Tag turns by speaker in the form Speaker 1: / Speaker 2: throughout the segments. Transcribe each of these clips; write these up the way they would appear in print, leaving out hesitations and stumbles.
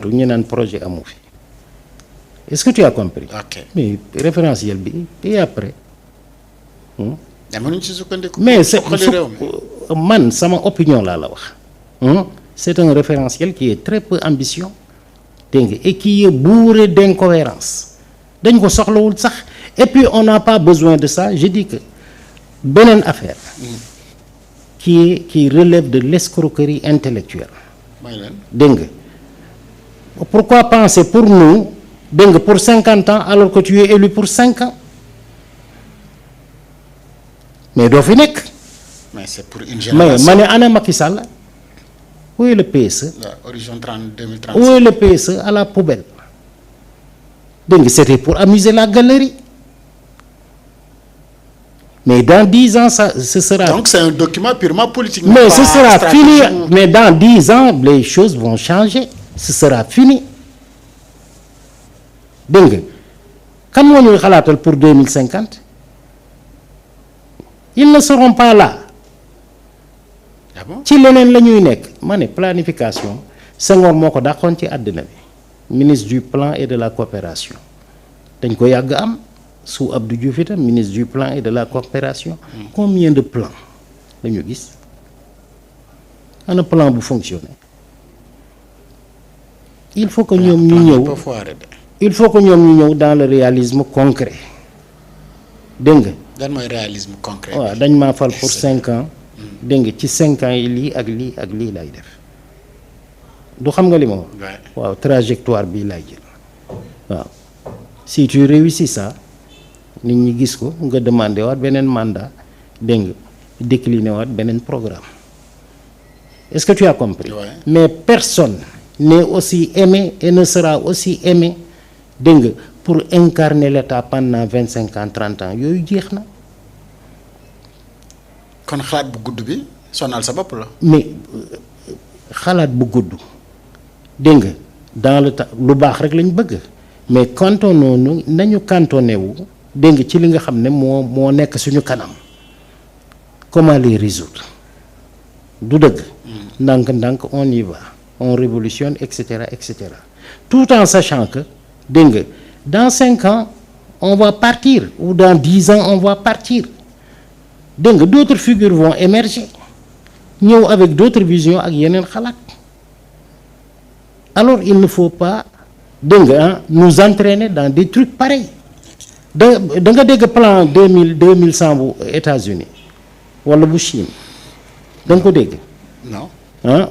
Speaker 1: ñu naan projet amu fi est-ce que tu as compris.
Speaker 2: ok
Speaker 1: mais référentiel bi et après.
Speaker 2: mënuñ ci sukkandiku.
Speaker 1: mais c'est
Speaker 2: réew mi
Speaker 1: man sama opinion laa la wax. c'est un référentiel qui est très peu ambitieux dégg nga et qui est bourré d'incohérences dañ ko soxlawul sax et puis on n'a pas besoin de ça je dis que beneen affaire. qui relève de l'escroquerie intellectuelle.
Speaker 2: mooy lan
Speaker 1: dégg nga pourquoi penser pour nous dégg nga pour 50 ans alors que tu es élu pour 5 ans mais doo fi nekk.
Speaker 2: mais c'est pour une
Speaker 1: mais
Speaker 2: génération.
Speaker 1: ma ne ana Macky Sall où est le PSE.
Speaker 2: Horizon 2030.
Speaker 1: où est le PSE à la poubelle dégg nga c'était pour amuser la galerie mais dans 10 ans ça ce sera.
Speaker 2: donc c'est un document purement politique.
Speaker 1: mais ce sera fini
Speaker 2: stratégique.
Speaker 1: mais dans 10 ans les choses vont changer ce sera fini dégg nga kan moo ñuy xalaatal pour 2050 ils ne seront pas là
Speaker 2: ah bon
Speaker 1: ci leneen la ñuy nekk ma ne planification Senghor moo ko dàqoon ci àddina bi ministre du plan et de la coopération dañ ko yàgg am sous Abdou Diouf itam ministre du plan et de la coopération combien de plans la ñu gis ana plan bu fonctionner il faut que ñoom ñu ñëw il faut que ñoom ñu ñëw dans le réalisme concret dégg nga.
Speaker 2: lan mooy réalisme concret.
Speaker 1: waaw dañ maa fal pour 5 ans dégg nga ci 5 ans yi lii ak lii ak lii lay def du xam nga li ma wax. waaw trajectoire bii lay jël waaw si tu réussis ça nit ñi gis ko nga demandé waat beneen mandat dégg nga décliné waat beneen programme est-ce que tu as compris.
Speaker 2: Ouais.
Speaker 1: mais personne n'est aussi aimé et ne sera aussi aimé dégg nga pour incarner l'État pendant 25 ans 30 ans yooyu jeex na.
Speaker 2: kon xalaat bu gudd bi sonal sa bopp la.
Speaker 1: mais xalaat bu gudd dégg nga dans le temps lu baax rek lañ bëgg mais cantonné nañu cantonné wu dégg nga ci li nga xam ne moo nekk suñu kanam comment les résoudre du dëgg. ndànk-ndànk on y va on révolutionne et cetera tout en sachant que dégg nga dans 5 ans on va partir ou dans 10 ans on va partir. dégg nga d'autres figures vont émerger ñëw avec d'autres visions ak yeneen xalaat alors il ne faut pas dégg nga nous entraîner dans des trucs pareils da nga dégg plan 2100 bu États-Unis wala bu Chine da nga ko dégg.
Speaker 2: non.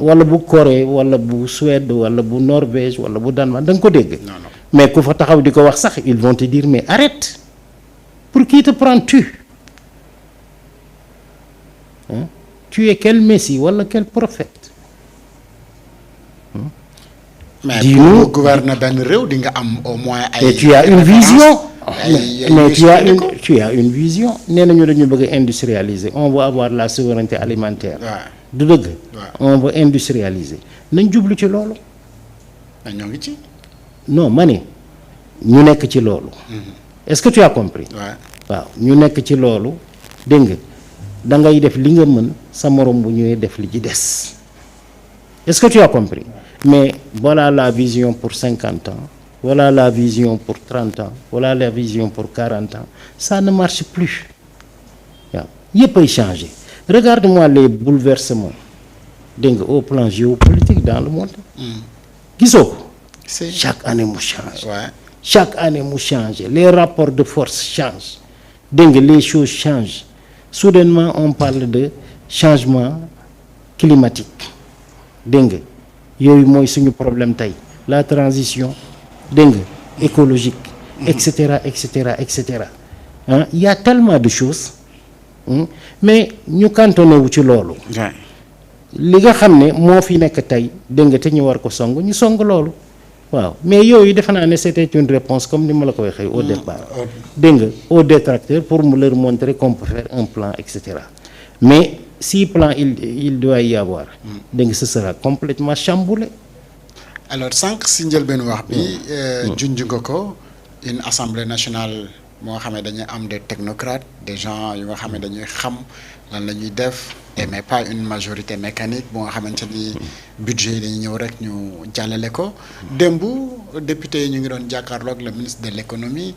Speaker 1: wala bu Corée wala bu Suède wala bu Norvège wala bu Danemark da nga ko dégg.
Speaker 2: non non
Speaker 1: mais ku fa taxaw di ko wax sax ils vont te dire mais arrête pour qui te prends-tu. Tu es quel messie wala quel prophète.
Speaker 2: mais
Speaker 1: dis-nous
Speaker 2: pour gouverner benn réew di nga am au moins ay.
Speaker 1: mais tu as une vision. mais
Speaker 2: ay
Speaker 1: tu as une vision nee nañu dañu bëgg a industrialiser on va avoir la souveraineté alimentaire.
Speaker 2: waaw
Speaker 1: du dëgg.
Speaker 2: waaw
Speaker 1: on va industrialiser nañ jublu ci loolu.
Speaker 2: mais ñoo ngi ci.
Speaker 1: non ma ne ñu nekk ci loolu. est-ce que tu as compris. waaw ñu nekk ci loolu dégg nga da ngay def li nga mën sa morom bu ñëwee def li ci des est-ce que tu as compris mais voilà la vision pour 50 ans voilà la vision pour 30 ans voilà la vision pour 40 ans ça ne marche plus waaw yëpp ay changé regarde-moi les bouleversements dégg nga au plan géopolitique dans le monde. gisoo ko. chaque année mu change. chaque année mu change les rapports de force changent dégg nga les choses changent soudainement on parle de changement climatique dégg nga yooyu mooy suñu problème tey la transition dégg nga écologique et cetera et cetera et cetera il y a tellement de choses mais ñu cantonné wu ci loolu. li nga xam ne moo fi nekk tey dégg nga te ñu war ko song ñu song loolu. waaw mais yooyu defe naa ne c'était une réponse comme ni ma la ko waxee au départ dégg nga aux détracteurs pour mu leur montrer qu'on peut faire un plan et cetera mais si plan il doit y avoir dégg nga ce sera complètement chamboulé.
Speaker 2: alors sànq si njëlbeen wax bi junj nga ko une assemblée nationale moo xam ne dañuy am des technocrates des gens yu nga xam ne dañuy xam lan la ñuy def mais pas une majorité mécanique bu nga xamante ni budget yi dañuy ñëw rek ñu jàllale ko. démb député yi ñu ngi doon jàkkaarloog le ministre de l'économie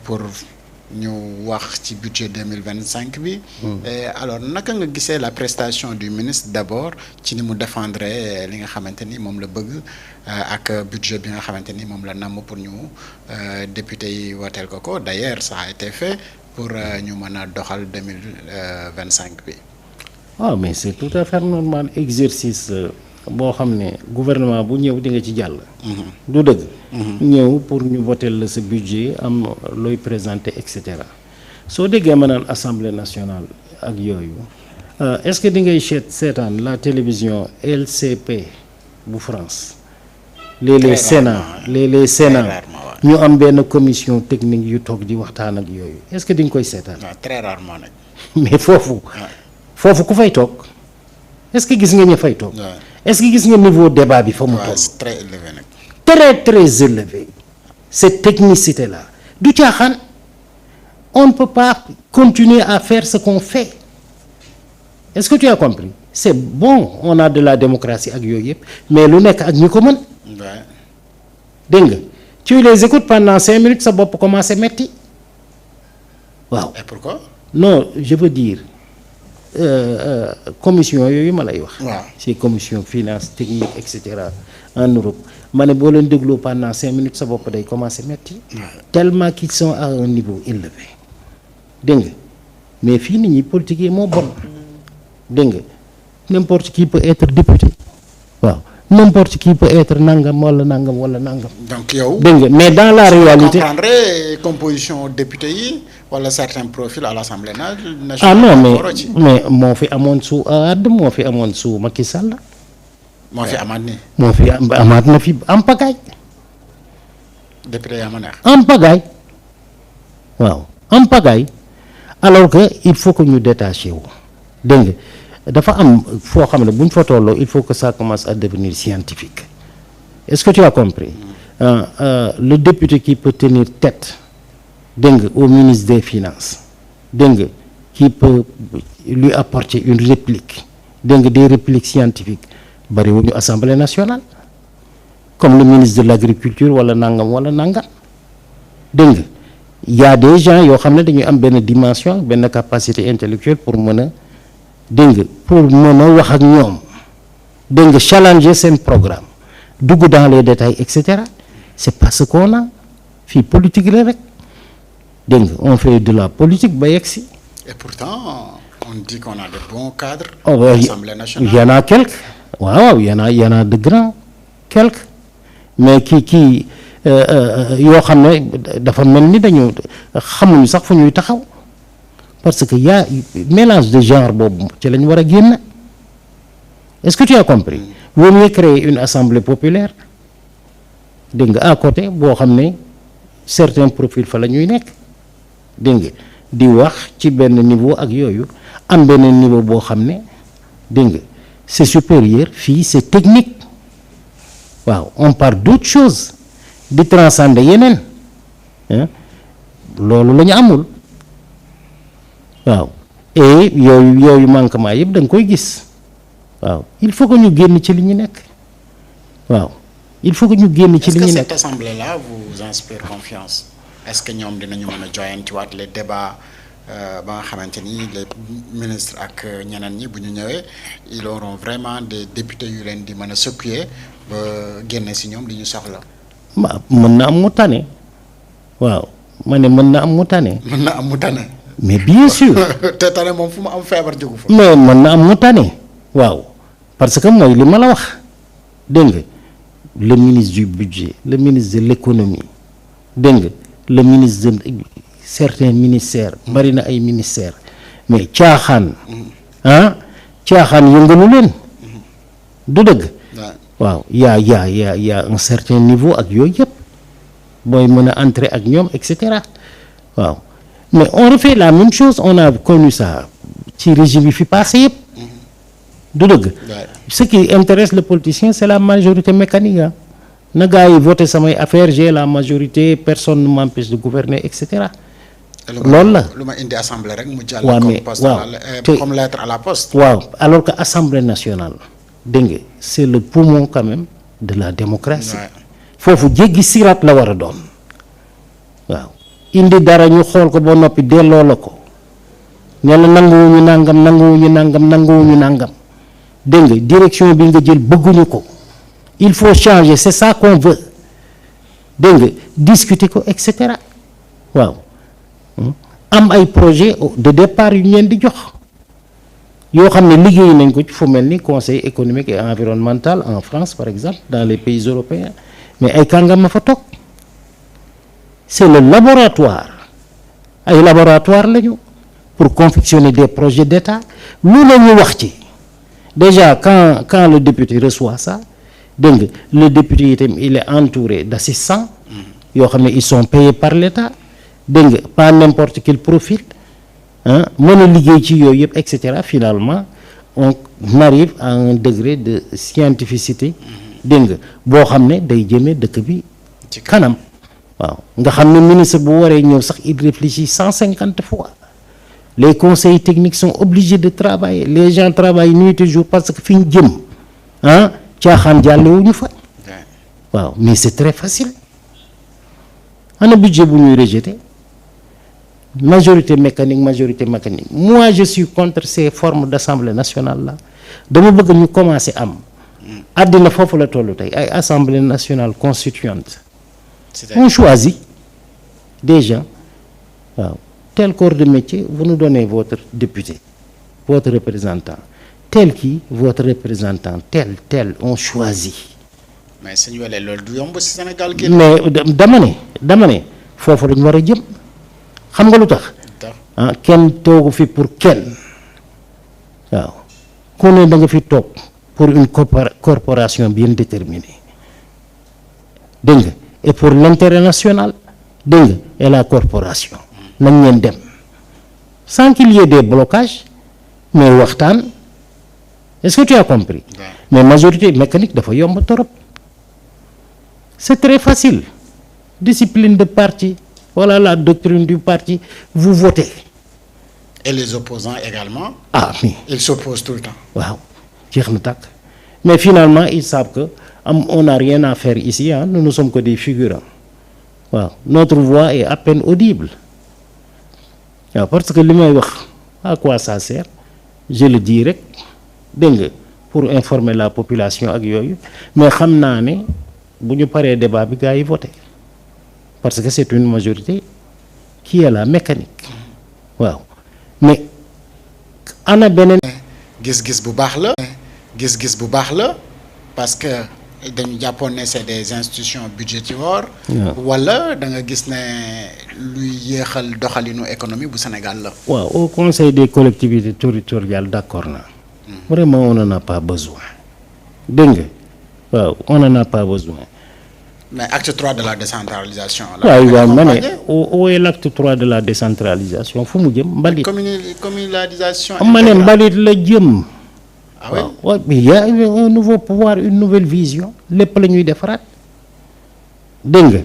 Speaker 2: pour ñu wax ci budget 2025 bi. Alors naka nga gisee la prestation du ministre d'abord ci ni mu défendre li nga xamante ni moom la bëgg ak budget bi nga xamante ni moom la namm pour ñu député yi woteel ko d'ailleurs ça a été fait pour ñu mën a doxal 2025 bi.
Speaker 1: waaw mais c'est tout à fait normal exercice boo xam ne gouvernement bu ñëw di nga ci jàll. du dëgg. ñëw pour ñu voter la sa budget am looy présenter et cetera soo déggee ma naan assemblée nationale ak yooyu est-ce que di ngay seetaan la télévision LCP bu France. léeg-léeg Sénat ñu am benn commission technique yu toog di waxtaan ak yooyu est-ce que di nga koy seetaan.
Speaker 2: très rarement nag.
Speaker 1: mais foofu ku fay toog est-ce que gis nga ña fay toog. est-ce que gis nga niveau débat bi fa mu toll.
Speaker 2: c'est très élevé nag.
Speaker 1: très élevé cette technicité là du caaxaan on ne peut pas continuer à faire ce qu'on fait est-ce que tu as compris c'est bon on a de la démocratie ak yooyu yëpp mais lu nekk ak ñi ko mën. dégg nga tu les écoutes pendant 5 minutes sa bopp commencé metti waaw.
Speaker 2: et pourquoi.
Speaker 1: non je veux dire commission yooyu ma lay wax.
Speaker 2: waaw
Speaker 1: c'est commission finance technique et cetera en Europe ma ne boo leen dégloo pendant 5 minutes sa bopp day commencer metti tellement qu'ils sont à un niveau élevé dégg nga mais fii nit ñi politique yi moo bon dégg nga n'importe qui peut être député waaw n'importe qui peut être nangam wala nangam wala nangam.
Speaker 2: donc yow
Speaker 1: dégg nga mais dans la réalité
Speaker 2: comprendre composition député yi wala certains profils à l'Assemblée nationale.
Speaker 1: ah non mais moo fi amoon su Wade moo fi amoon su Macky Sall.
Speaker 2: moo fi amaat nii.
Speaker 1: moo fi amaat na fi am pagaay.
Speaker 2: député yaa ma neex.
Speaker 1: am pagaay waaw am pagaay alors que il faut que ñu détaché wu dégg nga dafa am foo xam ne bu ñu fa tolloo il faut que ça commence à devenir scientifique est-ce que tu as compris le député qui peut tenir tête dégg nga au ministre des Finances dégg nga qui peut lui apporter une réplique dégg nga des répliques scientifiques bariwuñu Assemblée nationale comme le ministre de l'agriculture wala nangam dégg nga y a des gens yoo xam ne dañuy am benn dimension benn capacité intellectuelle pour mën a dégg nga pour mën a wax ak ñoom dégg nga challenger seen programme dugg dans les détails et cetera c'est parce qu'on a fii politique la rek dégg nga on fait de la politique ba yegg si.
Speaker 2: et pourtant on dit qu'on a de bons cadres.
Speaker 1: à l'Assemblée nationale il y en a quelques. waaw il y en a de grands quelques mais kii yoo xam ne dafa mel ni dañu xamuñu sax fu ñuy taxaw parce que y a mélange de genre boobu ci lañ war a génn est-ce que tu as compris vaut mieux créer une assemblée populaire dégg nga à côté boo xam ne certains profils fa la ñuy nekk dégg nga di wax ci benn niveau ak yooyu am benn niveau boo xam ne dégg nga c'est supérieur fii c'est technique waaw on parle d'autre chose di transcender yeneen loolu la ñu amul waaw et yooyu manquement yëpp da nga koy gis waaw il faut que ñu génn ci li ñu nekk waaw il faut que ñu génn ci li ñu nekk.
Speaker 2: est-ce que cette assemblée-là vous inspire confiance est-ce que ñoom dinañu mën a joyantiwaat les débats ba nga xamante ni les ministres ak ñeneen ñi bu ñu ñëwee ils auront vraiment des députés yu leen di mën a secouer ba génne si ñoom li ñu soxla.
Speaker 1: mën na am mu tane waaw ma ne mën na am mu tane.
Speaker 2: mën na am mu tane.
Speaker 1: mais bien sûr.
Speaker 2: te tane moom fu mu am feebar jógu fa.
Speaker 1: mais mën na am mu tane waaw parce que mooy li ma la wax dégg nga le ministre du budget le ministre de l'économie dégg nga le ministre de certains ministères bari na ay ministères mais caaxaan yëngalu leen du dëgg. waaw y a un certain niveau ak yooyu yëpp booy mën a entrer ak ñoom et cetera waaw mais on refait la même chose on a connu ça ci régime yi fi passé yëpp du dëgg. ce qui intéresse le politicien c'est la majorité mécanique na gars yi voté samay affaire j'ai la majorité personne ne m'empêche de gouverner et cetera loolu la
Speaker 2: lu ma indi assemblée rek mu jàll.
Speaker 1: waaw
Speaker 2: comme
Speaker 1: mais
Speaker 2: poste
Speaker 1: waaw
Speaker 2: comme lettre à la poste.
Speaker 1: waaw alors que assemblée nationale dégg nga c'est le poumon quand même de la démocratie. foofu jéggi siraat la war a doon waaw indi dara ñu xool ko ba noppi delloo la ko ne la nanguwuñu nangam nanguwuñu nangam nanguwuñu nangam dégg nga direction bi nga jël bëgguñu ko il faut changer c'est ça qu'on veut dégg nga discuter ko et cetera waaw am ay projet de départ yu ñu leen di jox yoo xam ne liggéey nañ ko ci fu mel ni conseil économique et environnemental en France par exemple dans les pays européens mais ay kàngam ma fa toog c'est le laboratoire ay laboratoire lañu pour confectionner des projets d'État lu la ñu wax ci déjà quand le député reçoit ça dégg nga le député itam il est entouré d'assistants yoo xam ne ils sont payés par l'État dégg nga pas n'importe quel profil mën a liggéey ci yooyu yëpp et cetera finalement on arrive à un degré de scientificité dégg nga boo xam ne day jëmee dëkk bi ci kanam waaw nga xam ne ministre bu waree ñëw sax il réfléchit 150 fois les conseils techniques sont obligés de travailler les gens travaillent nuit et jour parce que fi ñu jëm caaxaan jàllewuñu fa waaw mais c'est très facile ana budget bu ñuy rejeter majorité mécanique moi je suis contre ces formes d'assemblée nationale là dama bëgg ñu commencer am àddina foofu la tollu tey ay assemblée nationale constituante on choisit des gens waaw tel corps de métier vous nous donnez votre député votre représentant tel qui votre représentant tel on choisit
Speaker 2: mais suñu welee loolu du yomb ci Sénégal gi
Speaker 1: mais dama ne foofu lañu war a jëm xam nga lu tax kenn toogu fi pour kenn waaw ku ne da nga fi toog pour une corporation bien déterminée dégg nga et pour l'intérêt national dégg nga et la corporation nañ leen dem sans qu'il y ait des blocages mais waxtaan est-ce que tu as compris mais majorité mécanique dafa yomb torop c'est très facile discipline de parti voilà la doctrine du parti vous votez
Speaker 2: et les opposants également
Speaker 1: mais
Speaker 2: ils s'opposent tout le temps
Speaker 1: waaw jeex na tàkk mais finalement ils savent que on n'a rien à faire ici nous ne sommes que des figurants waaw notre voix est à peine audible waaw parce que li may wax à quoi ça sert je le dis rek dégg nga pour informer la population ak yooyu mais xam naa ne bu ñu paree débat bi gars yi voté parce que c'est une majorité qui est la mécanique waaw mais ana beneen
Speaker 2: gis-gis bu baax la parce que dañu jàppoon ne c'est des institutions budgétivores wala da nga gis ne luy yéexal doxalinu économie bu Sénégal la
Speaker 1: waaw au conseil des collectivités territoriales d'accord na vraiment on n'en a pas besoin dégg nga waaw on n'en a pas besoin
Speaker 2: mais acte 3 de la décentralisation
Speaker 1: waaw ma ne où est l'acte 3 de la décentralisation fu mu jëm mbalit
Speaker 2: communalisation
Speaker 1: ma ne mbalit la jëm
Speaker 2: waaw
Speaker 1: mais il y a un nouveau pouvoir une nouvelle vision lépp la ñuy defaraat dégg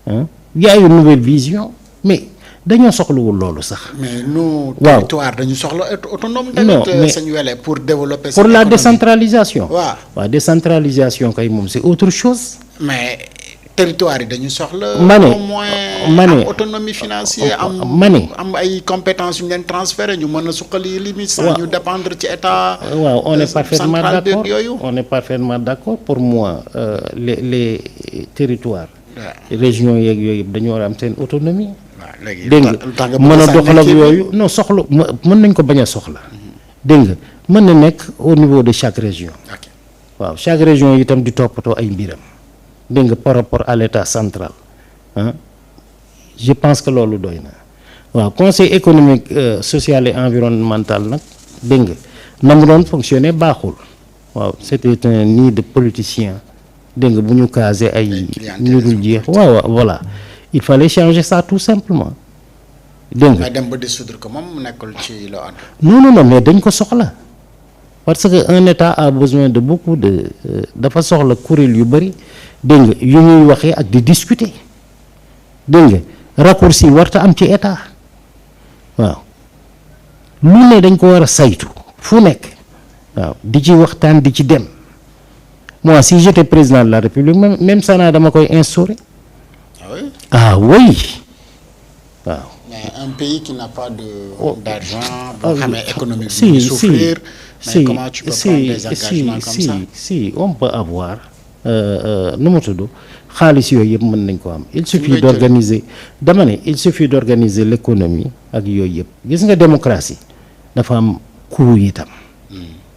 Speaker 1: nga il y a une nouvelle vision mais dañoo soxlawul loolu sax.
Speaker 2: mais nous territoire dañu soxla autonome.
Speaker 1: non mais
Speaker 2: sañu wele pour développer.
Speaker 1: pour la décentralisation.
Speaker 2: waaw
Speaker 1: décentralisation kay moom c'est autre chose.
Speaker 2: mais territoire yi dañu soxla.
Speaker 1: ma ne
Speaker 2: au moins am autonomie financière am ay compétences yu ñu leen transféré ñu mën a suqali limite. sans ñu dépendre ci état.
Speaker 1: waaw on est parfaitement d'accord pour moi les territoires. régions yeeg yooyu yëpp dañoo war a am seen autonomie.
Speaker 2: léegi
Speaker 1: dégg nga mën a doxal ak yooyu non soxla mën nañ ko bañ a soxla. dégg nga mën na nekk au niveau de chaque région. waaw chaque région itam di toppatoo ay mbiram. dégg nga par rapport à l'état central je pense que loolu doy na waaw conseil économique social et environnemental nag dégg nga na mu doon fonctionner baaxul waaw c'était un nid de politiciens dégg nga bu ñu casé ay ñu dul jeex waaw voilà il fallait changer ça tout simplement dégg nga.
Speaker 2: dem ba dissoudre ko moom nekkul ci loo ànd.
Speaker 1: non mais dañ ko soxla parce que un état a besoin de beaucoup de dafa soxla kuréel yu bari dégg nga yu ñuy waxee ak di discuter dégg nga raccourci warta am ci état waaw lu ne dañ ko war a saytu fu nekk waaw di ci waxtaan di ci dem moi si j'étais président de la République même Sana dama koy instaurer. Ah oui waaw.
Speaker 2: Mais un pays qui n'a pas d'argent, boo xamee économie bi muy souffrir, mais comment tu peux prendre des engagements comme ça?
Speaker 1: Si on peut avoir nu mu tudd xaalis yooyu yëpp mën nañ ko am. Il suffit d'organiser dama ne il suffit d'organiser l'économie ak yooyu yëpp gis nga démocratie dafa am coût itam.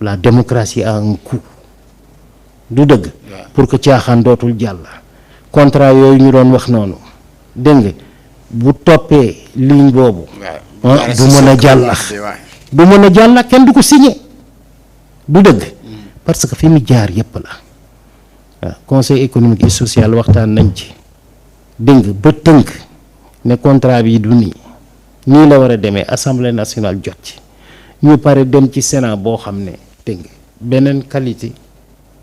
Speaker 1: La démocratie a un coût. du dëgg. pour que caaxaan dootul jàll. contrat yooyu ñu doon wax noonu dégg nga bu toppee ligne boobu. du mën a jàllax du mën a jàllax kenn du ko signé du dëgg. parce que fi mu jaar yépp la waaw conseil économique et social waxtaan nañ ci dégg nga ba tënk ne contrat bi du nii la war a demee assemblée nationale jot ci ñu pare dem ci Sénat boo xam ne dégg nga beneen qualité.